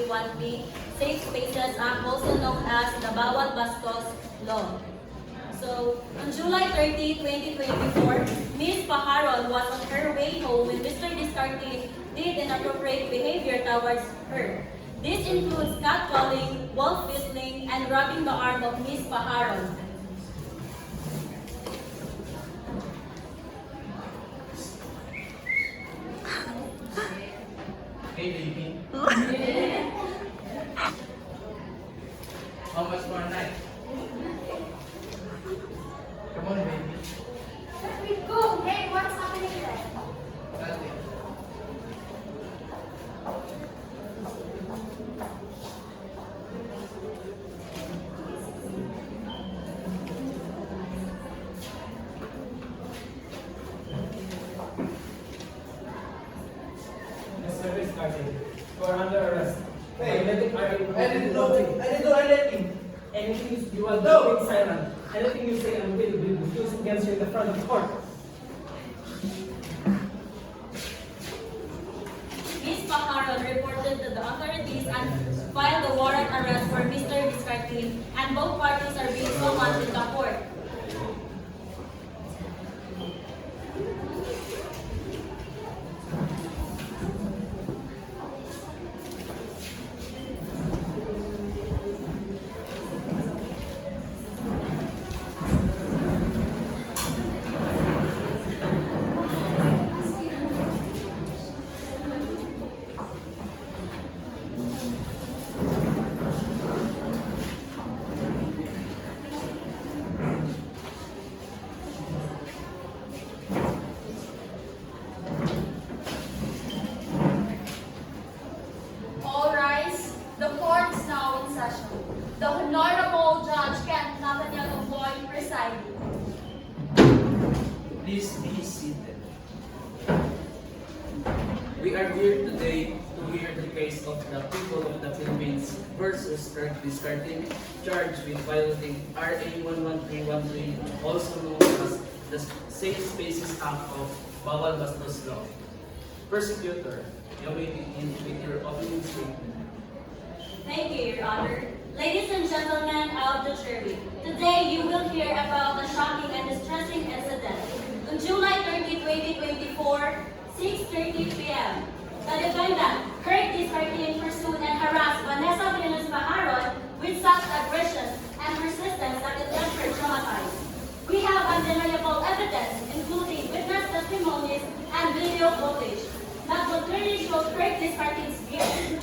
2021 Safe Spaces Act, also known as the Bawal Bastos Law. So, on July 30, 2024, Ms. Pajaron was on her way home when Mr. Discarte did inappropriate behavior towards her. This includes catcalling, wolf whistling, and rubbing the arm of Ms. Pajaron. Hey baby. How much more night? Come on baby. Let me go. Hey, what's happening there? Nothing. Mr. Discarte, you are under arrest. Hey, I didn't do anything. Anything you will do in silent. Anything you say and will be used against you in the front of court. Ms. Pajaron reported to the authorities and filed a warrant arrest for Mr. Discarte, and both parties are being summoned in the court. All rise. The court is now in session. The Honorable Judge Kent Nathaniel Boy presiding. Please be seated. We are here today to hear the case of the people of the Philippines versus Kirk Discarte, charged with violating RA 11313, also known as the Safe Spaces Act of Bawal Bastos Law. Prosecutor, you may begin with your opening statement. Thank you, Your Honor. Ladies and gentlemen of the jury, today you will hear about a shocking and distressing incident. On July 30, 2024, 6:30 p.m., the defendant, Kirk Discarte, pursued and harassed Vanessa Venus Pajaron with such aggression and persistence that it left her traumatized. We have undeniable evidence, including witness testimonies and video footage, that will clearly show Kirk Discarte's view.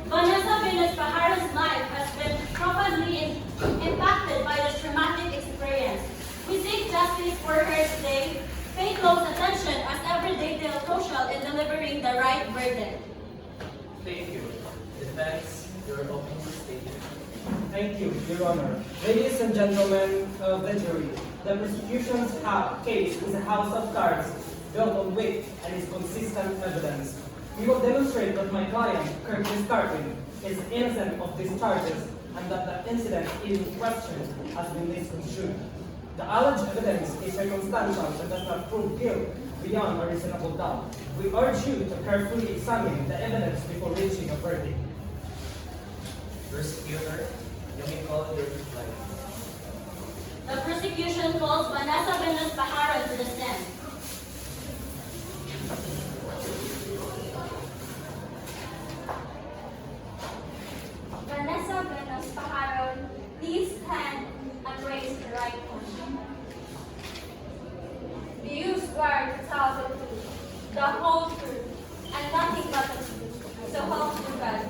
Vanessa Venus Pajaron's life has been profoundly impacted by this traumatic experience. We seek justice for her today. Pay close attention as every detail crucial in delivering the right verdict. Thank you. Defense, your opening statement. Thank you, Your Honor. Ladies and gentlemen of the jury, the prosecution's case is a house of cards built on weak and inconsistent evidence. We will demonstrate that my client, Kirk Discarte, is innocent of these charges and that the incident in question has been misconstrued. The alleged evidence is circumstantial and does not prove guilt beyond a reasonable doubt. We urge you to carefully examine the evidence before reaching a verdict. Prosecutor, you may call your reply. The prosecution calls Vanessa Venus Pajaron to the stand. Vanessa Venus Pajaron, please stand and raise the right hand. Do you swear to tell the truth, the whole truth, and nothing but the truth, so help you God?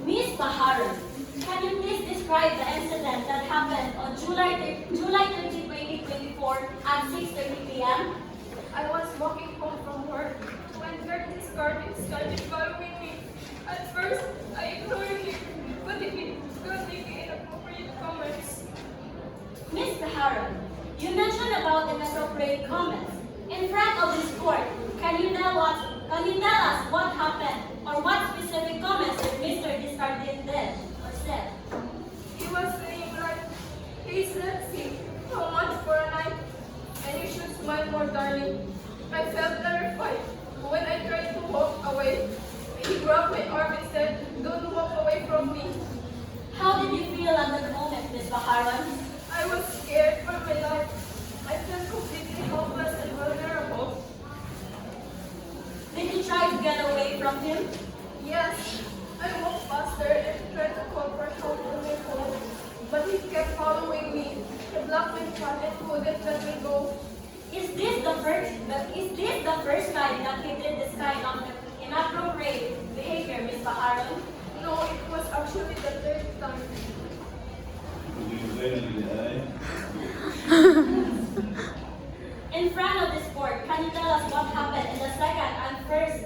Ms. Pajaron, can you please describe the incident that happened on July 30, 2024 at 6:30 p.m.? I was walking home from work when Kirk Discarte started following me. At first, I ignored him, but he got making inappropriate comments. Ms. Pajaron, you mentioned about inappropriate comments. In front of this court, can you tell us what happened or what specific comments that Mr. Discarte did or said? He was saying like, please let's see how much for a night, and you should smile more, darling. I felt terrified. from him? Yes, I walked faster and tried to call for help on my phone, but he kept following me. He blocked my path and wouldn't let me go. Is this the first time that he did this kind of inappropriate behavior, Miss Baharon? No, it was actually the third time. In front of this court, can you tell us what happened in the second and first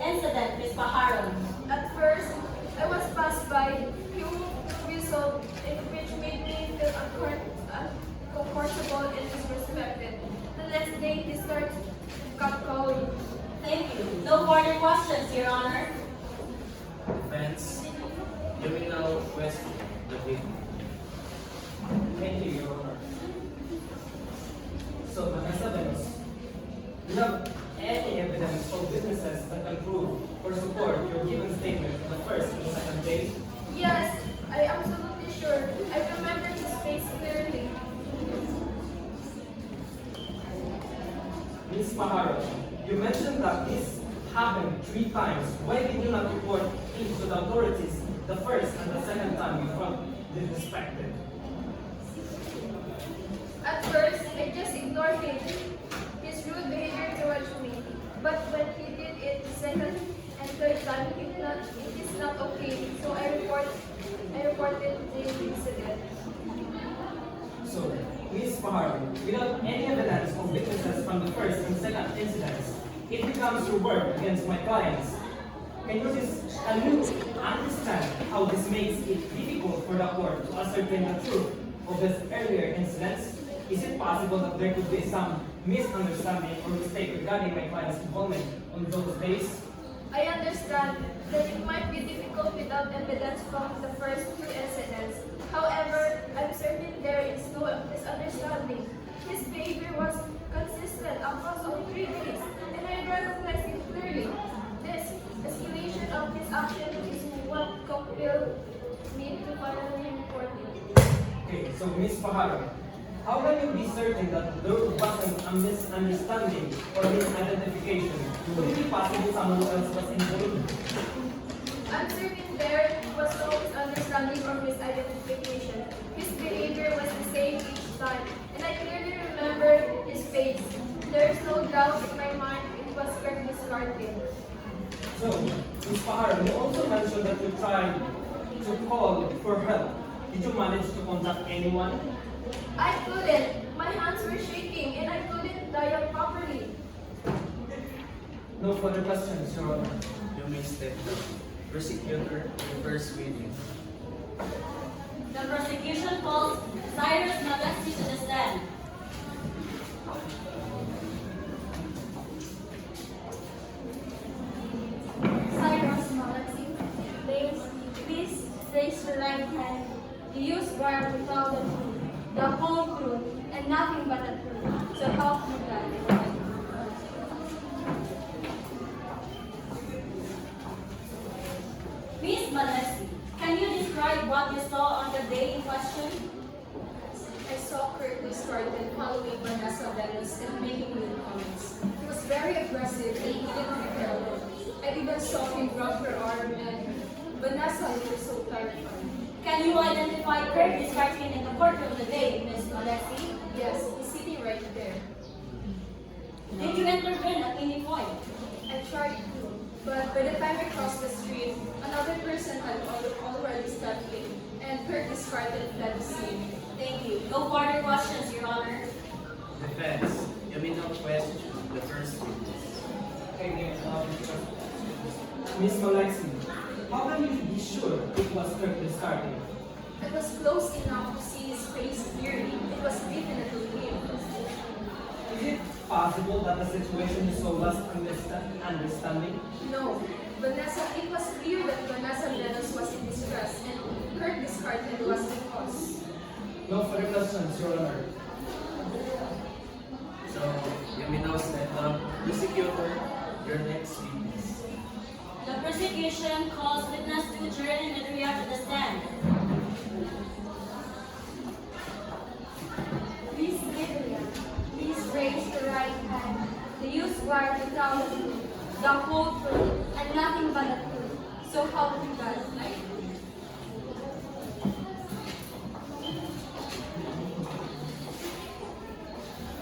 incident, Miss Baharon? At first, I was passed by. He whistled, which made me feel uncomfortable and disrespected. The next day, he started catcalling. Thank you. No further questions, Your Honor. Defense, you may now question the victim. Thank you, Your Honor. So, Vanessa Venus, do you have any evidence or witnesses that can prove or support your given statement on the first and second day? Yes, I am absolutely sure. I remember his face clearly. Ms. Maharo, you mentioned that this happened 3 times. Why did you not report it to the authorities the first and the second time you felt disrespected? At first, I just ignored him. His rude behavior towards me. But when he did it the second and third time, it is not okay. So I reported the incident. So, Ms. Maharo, without any evidence or witnesses from the first and second incidents, it becomes your word against my clients. Can you understand how this makes it difficult for the court to ascertain the truth of these earlier incidents? Is it possible that there could be some misunderstanding or mistake regarding my client's involvement on those days? I understand that it might be difficult without evidence from the first 2 incidents. However, I'm certain there is no misunderstanding. His behavior was consistent across all 3 days, and I recognize it clearly. This escalation of his action is what compelled me to finally report it. Okay, so Ms. Paharo, how can you be certain that there wasn't a misunderstanding or misidentification? Could it be possible someone else was involved? I'm certain there was no misunderstanding or misidentification. His behavior was the same each time, and I clearly remember his face. There is no doubt in my mind it was Curtis Cartin. So, Ms. Paharo, you also mentioned that you tried to call for help. Did you manage to contact anyone? I couldn't. My hands were shaking and I couldn't dial properly. No further questions, Your Honor. You may step down. Prosecutor, your first witness. The prosecution calls Cyrus Magalsi to the stand. Cyrus Magalsi, please raise your right hand. You use wire to tell the truth, the whole truth, and nothing but the truth. So help me God. Miss Magalsi, can you describe what you saw on the day in question? I saw Curtis Cartin following Vanessa Venus and making rude comments. He was very aggressive and he didn't repel. I even saw him grab her arm and Vanessa looked so terrified. Can you identify Curtis Cartin in the courtroom today, Miss Magalsi? Yes, he's sitting right there. Did you intervene at any point? I tried to, but by the time I crossed the street, another person had already stepped in, and Curtis Cartin fled the scene. Thank you. No further questions, Your Honor. Defense, you may now question the first witness. Okay, Ms. Magalsi, how can you be sure it was Curtis Cartin? I was close enough to see his face clearly. It was definitely him. Is it possible that the situation is so lost understanding? No, it was clear that Vanessa Venus was in distress and Curtis Cartin was the cause. No further questions, Your Honor. So, you may now step down. Prosecutor, your next witness. The prosecution calls witness to Jordan Medria to the stand. Miss Gabriel, please raise your right hand. You use wire to tell the truth, the whole truth, and nothing but the truth. So help you God.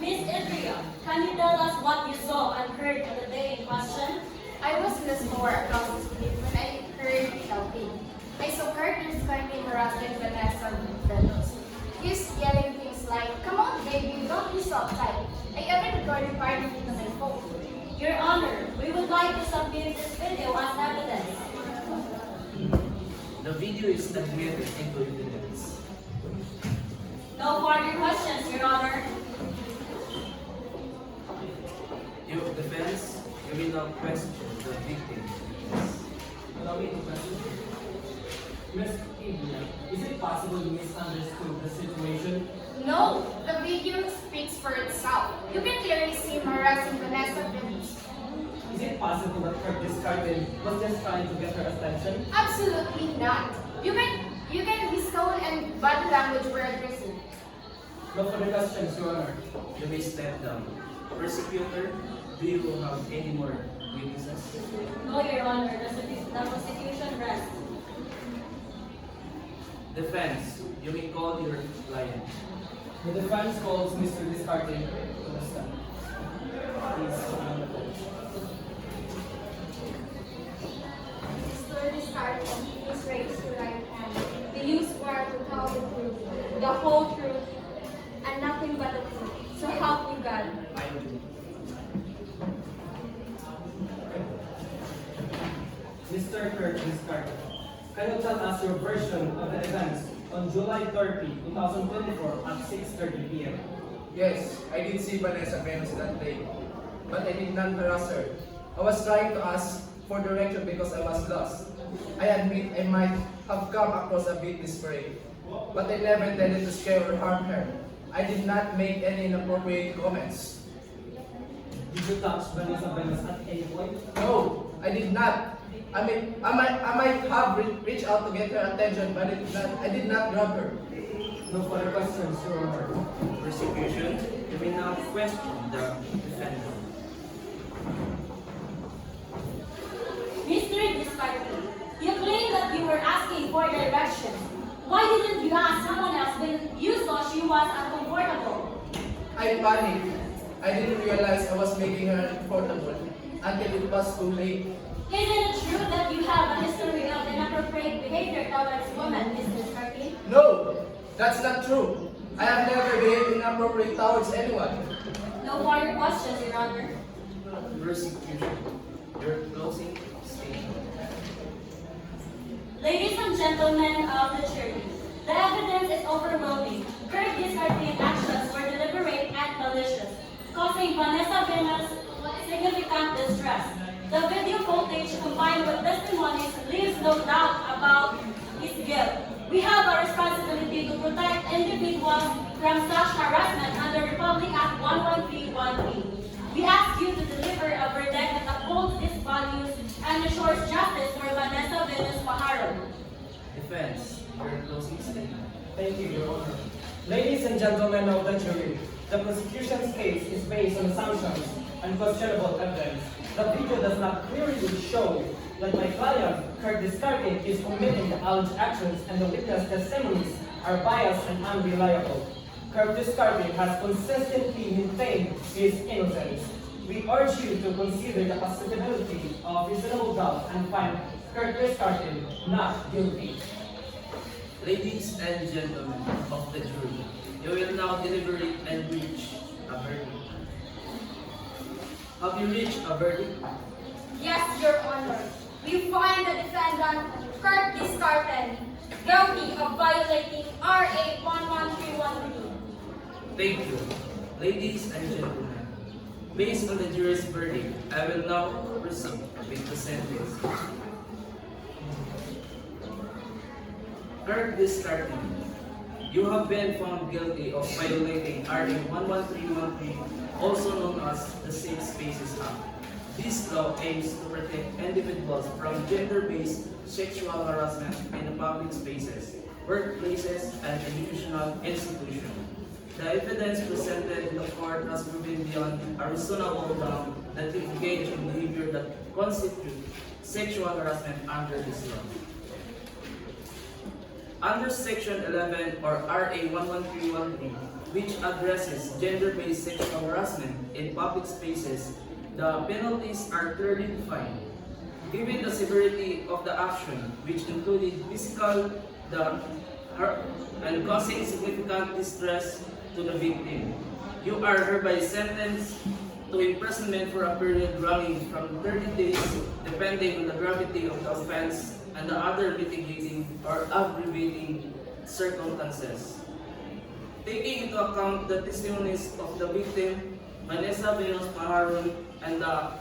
Miss Idria, can you tell us what you saw and heard on the day in question? I was in the store across the street when I heard shouting. I saw Curtis climbing harassing Vanessa Venus. He's yelling things like, "Come on, baby, don't be so uptight." I even recorded part of it on my phone. Your Honor, we would like to submit this video as evidence. The video is admitted into evidence. No further questions, Your Honor. Your defense, you will now question the victim. Allow me to question. Miss Idria, is it possible you misunderstood the situation? No, the video speaks for itself. You can clearly see him harassing Vanessa Venus. Is it possible that Curtis Carden was just trying to get her attention? Absolutely not. You can his tone and body language were aggressive. No further questions, Your Honor. You may step down. Prosecutor, do you have any more witnesses? No, Your Honor. The prosecution rests. Defense, you may call your client. The defense calls Mr. Descartes to the stand. Please on the bench. Mr. Descartes, please raise your right hand. Do you swear to tell the truth, the whole truth, and nothing but the truth? So help you God. I do. Mr. Curtis Descartes, can you tell us your version of the events on July 30, 2024 at 6:30 p.m.? Yes, I did see Vanessa Venus that day, but I did not harass her. I was trying to ask for direction because I was lost. I admit I might have come across a bit desperate, but I never intended to scare or harm her. I did not make any inappropriate comments. Did you touch Vanessa Venus at any point? No, I did not. I might have reached out to get her attention, but I did not grab her. No further questions, Your Honor. Prosecution, you may now question the defendant. Mr. Descartes, you claim that you were asking for directions. Why didn't you ask someone else when you saw she was uncomfortable? I panicked. I didn't realize I was making her uncomfortable until it was too late. Isn't it true that you have a history of inappropriate behavior towards women, Mr. Descartes? No, that's not true. I have never behaved inappropriate towards anyone. No further questions, Your Honor. Prosecution, your closing statement. Ladies and gentlemen of the jury, the evidence is overwhelming. Kurt Descartes' actions were deliberate and malicious, causing Vanessa Venus significant distress. The video footage combined with testimonies leaves no doubt about his guilt. We have a responsibility to protect individuals from such harassment under Republic Act 1131B. We ask you to deliver a verdict that upholds these values and ensures justice for Vanessa Venus Pajaro. Defense, your closing statement. Thank you, Your Honor. Ladies and gentlemen of the jury, the prosecution's case is based on assumptions and questionable evidence. The video does not clearly show that my client, Kurt Descartes, is committing the alleged actions, and the witness testimonies are biased and unreliable. Kurt Descartes has consistently maintained his innocence. We urge you to consider the possibility of reasonable doubt and find Kurt Descartes not guilty. Ladies and gentlemen of the jury, you will now deliberate and reach a verdict. Have you reached a verdict? Yes, Your Honor. We find the defendant, Kurt Descartes, guilty of violating RA 11313. Thank you. Ladies and gentlemen, based on the jury's verdict, I will now proceed with the sentence. Kurt Descartes, you have been found guilty of violating RA 11313, also known as the Safe Spaces Act. This law aims to protect individuals from gender-based sexual harassment in the public spaces, workplaces, and educational institutions. The evidence presented in the court has proven beyond a reasonable doubt that you engage in behavior that constitute sexual harassment under this law. Under Section 11 or RA 11313, which addresses gender-based sexual harassment in public spaces, the penalties are clearly defined. Given the severity of the action, which included physical and causing significant distress to the victim, you are hereby sentenced to imprisonment for a period ranging from 30 days, depending on the gravity of the offense and the other mitigating or aggravating circumstances. Taking into account the testimonies of the victim, Vanessa Venus Maharon, and the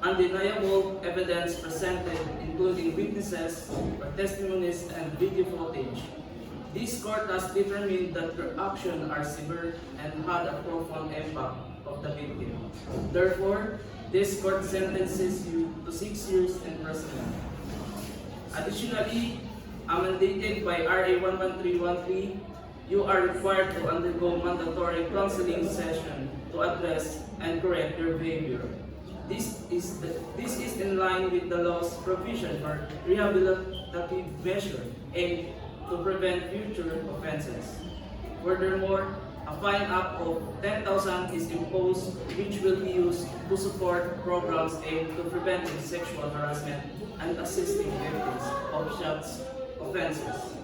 undeniable evidence presented, including witnesses, or testimonies, and video footage, this court has determined that her actions are severe and had a profound impact of the victim. Therefore, this court sentences you to 6 years imprisonment. Additionally, mandated by RA 11313, you are required to undergo mandatory counseling session to address and correct your behavior. This is in line with the law's provision for rehabilitative measure aimed to prevent future offenses. Furthermore, a fine up of 10,000 is imposed, which will be used to support programs aimed to preventing sexual harassment and assisting victims of such offenses.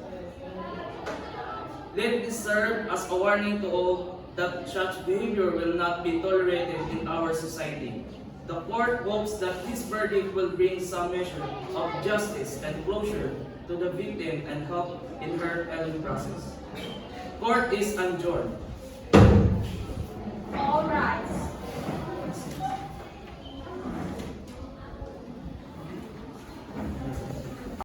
Let this serve as a warning to all that such behavior will not be tolerated in our society. The court hopes that this verdict will bring some measure of justice and closure to the victim and help in her healing process. Court is adjourned.